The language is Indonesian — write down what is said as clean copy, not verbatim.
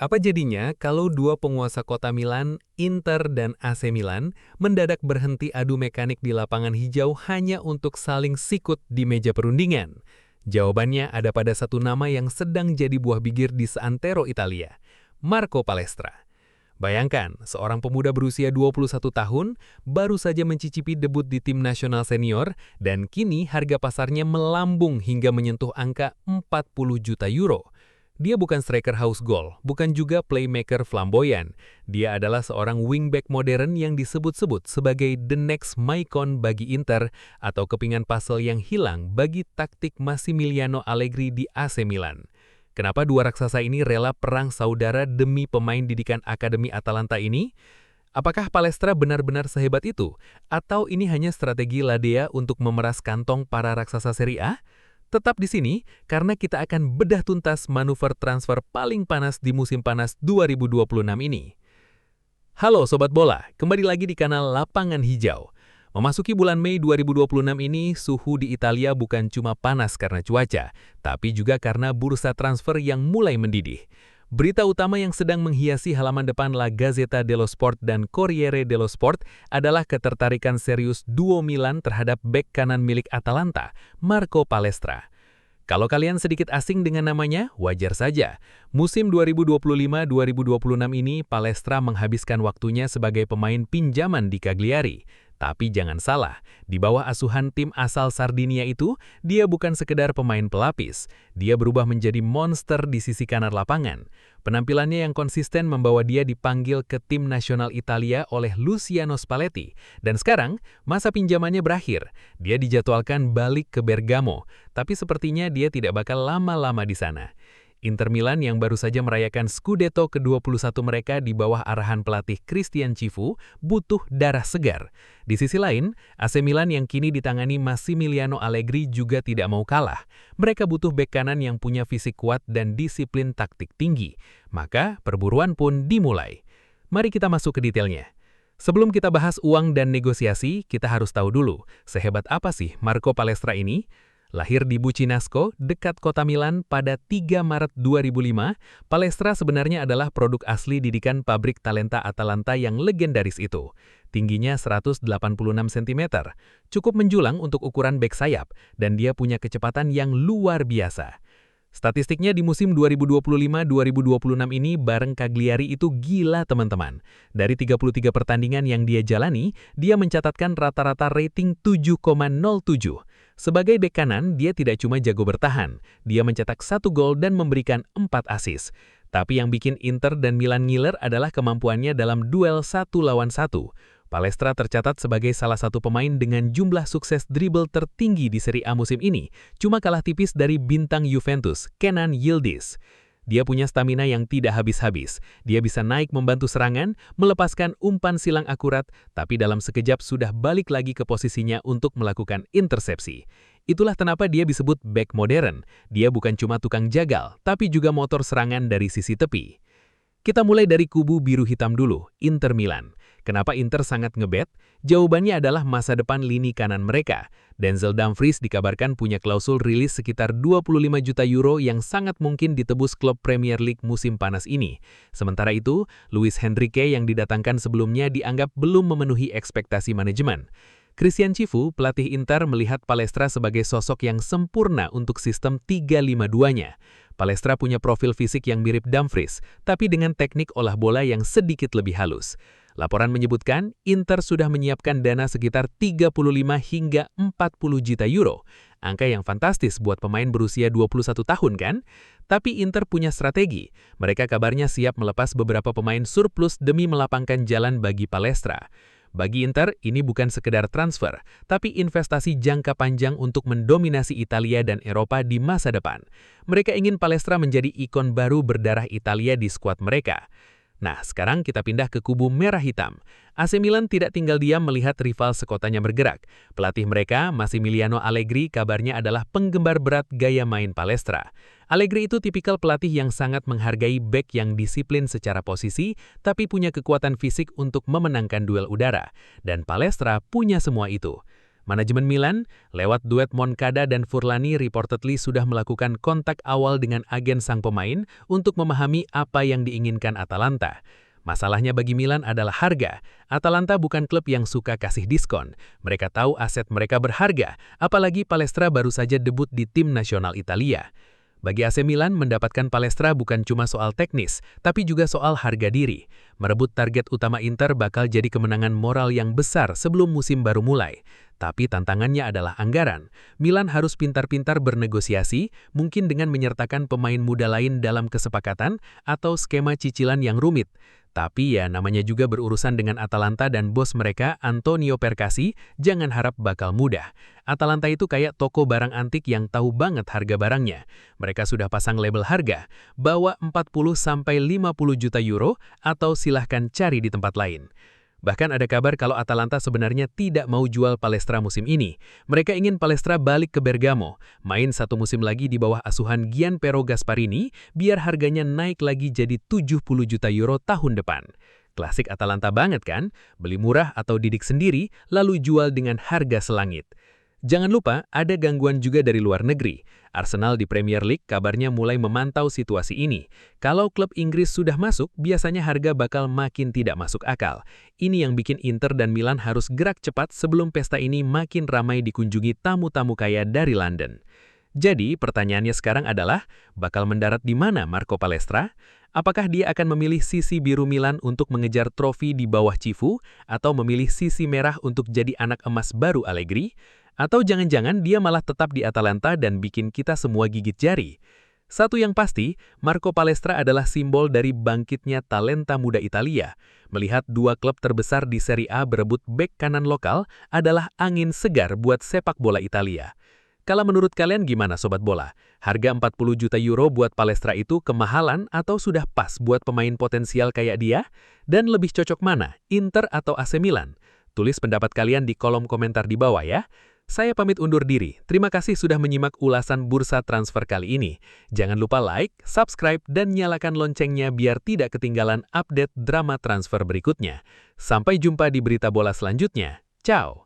Apa jadinya kalau dua penguasa kota Milan, Inter dan AC Milan, mendadak berhenti adu mekanik di lapangan hijau hanya untuk saling sikut di meja perundingan? Jawabannya ada pada satu nama yang sedang jadi buah bibir di seantero Italia, Marco Palestra. Bayangkan, seorang pemuda berusia 21 tahun baru saja mencicipi debut di tim nasional senior dan kini harga pasarnya melambung hingga menyentuh angka 40 juta euro. Dia bukan striker haus gol, bukan juga playmaker flamboyan. Dia adalah seorang wingback modern yang disebut-sebut sebagai the next Maicon bagi Inter atau kepingan puzzle yang hilang bagi taktik Massimiliano Allegri di AC Milan. Kenapa dua raksasa ini rela perang saudara demi pemain didikan Akademi Atalanta ini? Apakah Palestra benar-benar sehebat itu? Atau ini hanya strategi Ladea untuk memeras kantong para raksasa Serie A? Tetap di sini, karena kita akan bedah tuntas manuver transfer paling panas di musim panas 2026 ini. Halo Sobat Bola, kembali lagi di kanal Lapangan Hijau. Memasuki bulan Mei 2026 ini, suhu di Italia bukan cuma panas karena cuaca, tapi juga karena bursa transfer yang mulai mendidih. Berita utama yang sedang menghiasi halaman depan La Gazzetta dello Sport dan Corriere dello Sport adalah ketertarikan serius duo Milan terhadap bek kanan milik Atalanta, Marco Palestra. Kalau kalian sedikit asing dengan namanya, wajar saja. Musim 2025-2026 ini, Palestra menghabiskan waktunya sebagai pemain pinjaman di Cagliari. Tapi jangan salah, di bawah asuhan tim asal Sardinia itu, dia bukan sekedar pemain pelapis. Dia berubah menjadi monster di sisi kanan lapangan. Penampilannya yang konsisten membawa dia dipanggil ke tim nasional Italia oleh Luciano Spalletti. Dan sekarang, masa pinjamannya berakhir. Dia dijadwalkan balik ke Bergamo, tapi sepertinya dia tidak bakal lama-lama di sana. Inter Milan yang baru saja merayakan Scudetto ke-21 mereka di bawah arahan pelatih Christian Cifu butuh darah segar. Di sisi lain, AC Milan yang kini ditangani Massimiliano Allegri juga tidak mau kalah. Mereka butuh bek kanan yang punya fisik kuat dan disiplin taktik tinggi. Maka perburuan pun dimulai. Mari kita masuk ke detailnya. Sebelum kita bahas uang dan negosiasi, kita harus tahu dulu, sehebat apa sih Marco Palestra ini? Lahir di Bucinasco, dekat kota Milan pada 3 Maret 2005, Palestra sebenarnya adalah produk asli didikan pabrik talenta Atalanta yang legendaris itu. Tingginya 186 cm, cukup menjulang untuk ukuran bek sayap, dan dia punya kecepatan yang luar biasa. Statistiknya di musim 2025-2026 ini bareng Cagliari itu gila teman-teman. Dari 33 pertandingan yang dia jalani, dia mencatatkan rata-rata rating 7,07. Sebagai bek kanan, dia tidak cuma jago bertahan. Dia mencetak 1 gol dan memberikan 4 assist. Tapi yang bikin Inter dan Milan ngiler adalah kemampuannya dalam duel 1 lawan 1. Palestra tercatat sebagai salah satu pemain dengan jumlah sukses dribble tertinggi di Serie A musim ini, cuma kalah tipis dari bintang Juventus, Kenan Yildiz. Dia punya stamina yang tidak habis-habis. Dia bisa naik membantu serangan, melepaskan umpan silang akurat, tapi dalam sekejap sudah balik lagi ke posisinya untuk melakukan intersepsi. Itulah kenapa dia disebut bek modern. Dia bukan cuma tukang jagal, tapi juga motor serangan dari sisi tepi. Kita mulai dari kubu biru hitam dulu, Inter Milan. Kenapa Inter sangat ngebet? Jawabannya adalah masa depan lini kanan mereka. Denzel Dumfries dikabarkan punya klausul rilis sekitar 25 juta euro yang sangat mungkin ditebus klub Premier League musim panas ini. Sementara itu, Luis Henrique yang didatangkan sebelumnya dianggap belum memenuhi ekspektasi manajemen. Christian Cifu, pelatih Inter, melihat Palestra sebagai sosok yang sempurna untuk sistem 3-5-2-nya. Palestra punya profil fisik yang mirip Dumfries, tapi dengan teknik olah bola yang sedikit lebih halus. Laporan menyebutkan, Inter sudah menyiapkan dana sekitar 35 hingga 40 juta euro. Angka yang fantastis buat pemain berusia 21 tahun kan? Tapi Inter punya strategi. Mereka kabarnya siap melepas beberapa pemain surplus demi melapangkan jalan bagi Palestra. Bagi Inter, ini bukan sekedar transfer, tapi investasi jangka panjang untuk mendominasi Italia dan Eropa di masa depan. Mereka ingin Palestra menjadi ikon baru berdarah Italia di skuad mereka. Nah, sekarang kita pindah ke kubu merah hitam. AC Milan tidak tinggal diam melihat rival sekotanya bergerak. Pelatih mereka, Massimiliano Allegri, kabarnya adalah penggemar berat gaya main Palestra. Allegri itu tipikal pelatih yang sangat menghargai bek yang disiplin secara posisi, tapi punya kekuatan fisik untuk memenangkan duel udara. Dan Palestra punya semua itu. Manajemen Milan, lewat duet Moncada dan Furlani reportedly sudah melakukan kontak awal dengan agen sang pemain untuk memahami apa yang diinginkan Atalanta. Masalahnya bagi Milan adalah harga. Atalanta bukan klub yang suka kasih diskon. Mereka tahu aset mereka berharga, apalagi Palestra baru saja debut di tim nasional Italia. Bagi AC Milan, mendapatkan Palestra bukan cuma soal teknis, tapi juga soal harga diri. Merebut target utama Inter bakal jadi kemenangan moral yang besar sebelum musim baru mulai. Tapi tantangannya adalah anggaran. Milan harus pintar-pintar bernegosiasi, mungkin dengan menyertakan pemain muda lain dalam kesepakatan atau skema cicilan yang rumit. Tapi ya namanya juga berurusan dengan Atalanta dan bos mereka, Antonio Percassi, jangan harap bakal mudah. Atalanta itu kayak toko barang antik yang tahu banget harga barangnya. Mereka sudah pasang label harga, bawa 40-50 juta euro atau silahkan cari di tempat lain. Bahkan ada kabar kalau Atalanta sebenarnya tidak mau jual Palestra musim ini. Mereka ingin Palestra balik ke Bergamo, main satu musim lagi di bawah asuhan Gianpiero Gasparini, biar harganya naik lagi jadi 70 juta euro tahun depan. Klasik Atalanta banget kan? Beli murah atau didik sendiri, lalu jual dengan harga selangit. Jangan lupa, ada gangguan juga dari luar negeri. Arsenal di Premier League kabarnya mulai memantau situasi ini. Kalau klub Inggris sudah masuk, biasanya harga bakal makin tidak masuk akal. Ini yang bikin Inter dan Milan harus gerak cepat sebelum pesta ini makin ramai dikunjungi tamu-tamu kaya dari London. Jadi, pertanyaannya sekarang adalah, bakal mendarat di mana Marco Palestra? Apakah dia akan memilih sisi biru Milan untuk mengejar trofi di bawah Cifu, atau memilih sisi merah untuk jadi anak emas baru Allegri? Atau jangan-jangan dia malah tetap di Atalanta dan bikin kita semua gigit jari? Satu yang pasti, Marco Palestra adalah simbol dari bangkitnya talenta muda Italia. Melihat dua klub terbesar di Serie A berebut bek kanan lokal adalah angin segar buat sepak bola Italia. Kalau menurut kalian gimana Sobat Bola? Harga 40 juta euro buat Palestra itu kemahalan atau sudah pas buat pemain potensial kayak dia? Dan lebih cocok mana, Inter atau AC Milan? Tulis pendapat kalian di kolom komentar di bawah ya. Saya pamit undur diri. Terima kasih sudah menyimak ulasan bursa transfer kali ini. Jangan lupa like, subscribe, dan nyalakan loncengnya biar tidak ketinggalan update drama transfer berikutnya. Sampai jumpa di berita bola selanjutnya. Ciao!